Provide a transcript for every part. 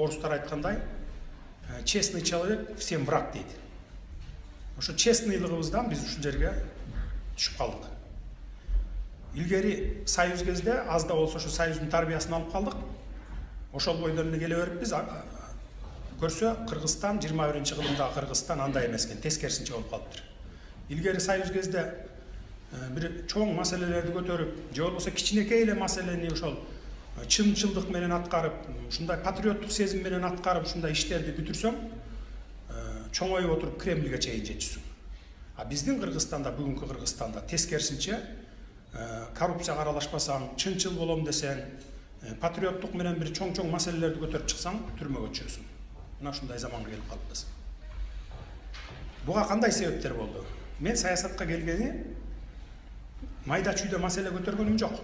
орыстар айткандай, честный человек всем враг дейді. Ошо честныйлыгыбыздан биз ушул жерге түшүп калдык. Илгери союз кезде аз да болсо ошо союздун тарбиясын алып калдык. Ошол бойдон эле келе берип биз көрсө Кыргызстан 21-кылымдагы Кыргызстан андай эмес экен, тескерисинче болуп калыптыр. Илгери союз кезде бир чоң маселелерди көтөрүп, же болбосо кичинекей эле маселени ошол чынчылдык менен аткарып, ушундай патриоттук сезим менен аткарып, ушундай иштерди бүтүрсөң, чоңоюп отуруп Кремльге чейин жетишсиң. А биздин Кыргызстанда, бүгүнкү Кыргызстанда тескерисинче коррупцияга аралашпасаң, чынчыл болом десең, патриоттук менен бир чоң маселелерди көтөрүп чыксаң, түрмөгө түшөсүң. Мына ушундай заманга келип калыппыз. Буга кандай себептер болду? Мен саясатка келгени майда чүйдө маселе көтөргөнүм жок.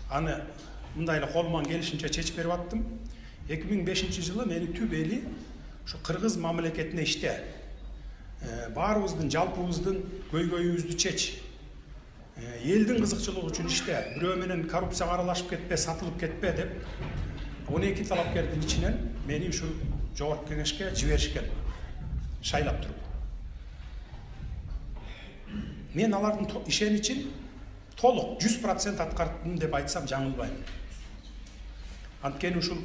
Аны мындай эле колуман келишинче чечип берип аттым. 2005-жылы мени түп эли ушу кыргыз мамлекетине иште. Баарыбыздын, жалпыбыздын көйгөйүбүздү чеч. Элдин кызыкчылыгы үчүн иште. Бирөө менен коррупцияга аралашып кетпе, сатылып кетпе деп 12 талапкердин ичинен мени ушу жогорку кеңешке жиберишкен. Шайлап туруп. Мен алардын ишеничин толук 100% аткардым деп айтсам жаңылбайм. Анткени ушул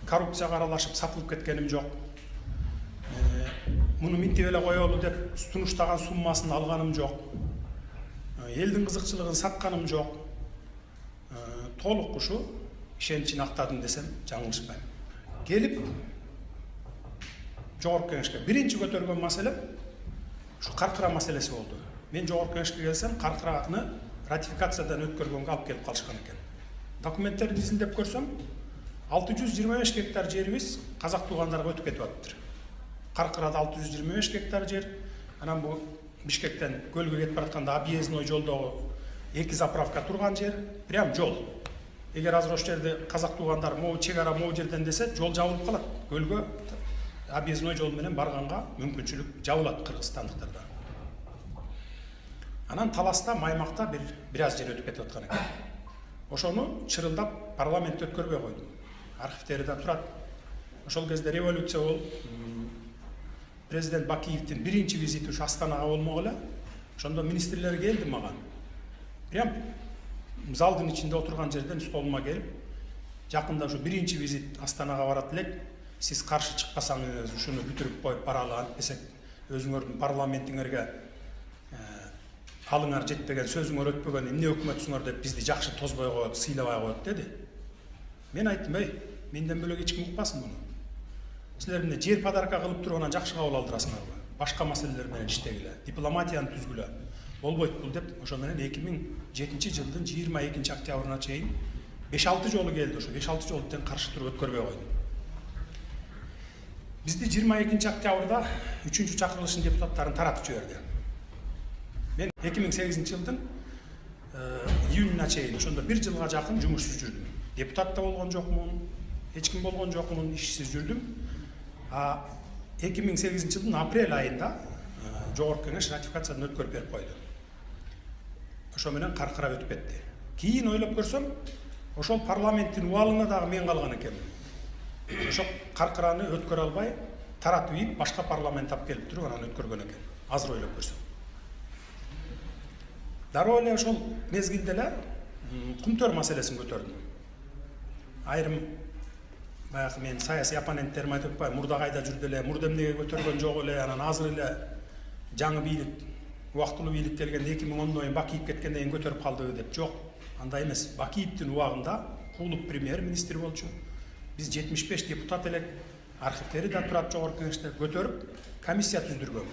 коррупцияга аралашып сатылып кеткеним жок. Муну минтип эле коелу деп сунуштаган суммасын алганым жок. Элдин кызыкчылыгын сатканым жок. Толук ушу ишеничин актадым десем жаңылышпайм. Келип жогорку кеңешке биринчи көтөргөн маселе ушу Каркыра маселеси болду. Мен жогорку кеңешке келсем, Каркыраны ратификациядан өткөргөнгө алып келип калышкан экен. Документтерди изилдеп көрсөм, 625 гектар жерибиз казак туугандарга өтүп кетип атыптыр. Каркырада 625 гектар жер, анан бу Бишкектен көлгө кетип баратканда объездной жолдогу 2 заправка турган жер, прям жол. Эгер азыр ошол жерде казак туугандар могу чек ара могу жерден десе, жол жабылып калат. Көлгө объездной жол менен барганга мүмкүнчүлүк жабылат кыргызстандыктарда. Анан Таласта, Маймакта бир аз жер өтүп кетип аткан экен. Ошону чырылдап парламентте өткөрбөй койдум. Архивтери да турат. Ошол кезде революция болуп, президент Бакиевдин биринчи визити ушу Астанага болмок эле. Ошондо министрлер келди мага. Прям залдын ичинде отурган жерден столума келип, жакында ушу биринчи визит Астанага барат элек. Сиз каршы чыкпасаңыз, ушуну бүтүрүп коюп баралы, антпесек өзүңөрдүн парламентиңерге алыңар жетпеген, сөзүңөр өтпөгөн, эмне өкмөтсүңөр деп бизди жакшы тозбой коет, сыйлабай коет деди. Мен айттым, менден бөлөк эч ким укпасын муну. Силер эмне жер подарка кылып туруп анан жакшы кабыл алдырасыңарбы? Башка маселелер менен иштегиле, дипломатияны түзгүлө. Болбойт бул деп, ошо менен 2007-жылдын 22-октябрына чейин 5-6 жолу келди, ошо 5-6 жолу тең каршы туруп өткөрбөй койдум. Бизди 22-октябрда 3-чакырылыштын депутаттарын таратып жиберди. Мен 2008-жылдын июнуна чейин, ошондо 1 жылга жакын жумушсуз жүрдүм. Депутат да болгон жокмун, эч ким болгон жокмун, ишсиз жүрдүм. 2008-жылдын апрель айында жогорку кеңеш ратификациядан өткөрүп берип койду. Ошо менен Каркыра өтүп кетти. Кийин ойлоп көрсөм, ошол парламенттин убалына дагы мен калган экенмин. Ошо Каркыраны өткөрө албай, таратып ийип, башка парламент алып келип туруп анан өткөргөн экен. Азыр ойлоп көрсөм. Дароо эле ошол мезгилде эле Кумтөр маселесин көтөрдүм. Айрым баягы мен саясий оппоненттериме айтып атпайбы, мурда кайда жүрдү эле, мурда эмнеге көтөргөн жок эле, анан азыр эле жаңы бийлик, убактылуу бийлик келгенде 2010 Бакиев кеткенден кийин көтөрүп калдыбы деп. Жок, андай эмес. Бакиевдин убагында Куулук премьер-министр болчу. Биз 75 депутат элек, архивтери да турат жогорку кеңеште, көтөрүп комиссия түздүргөн.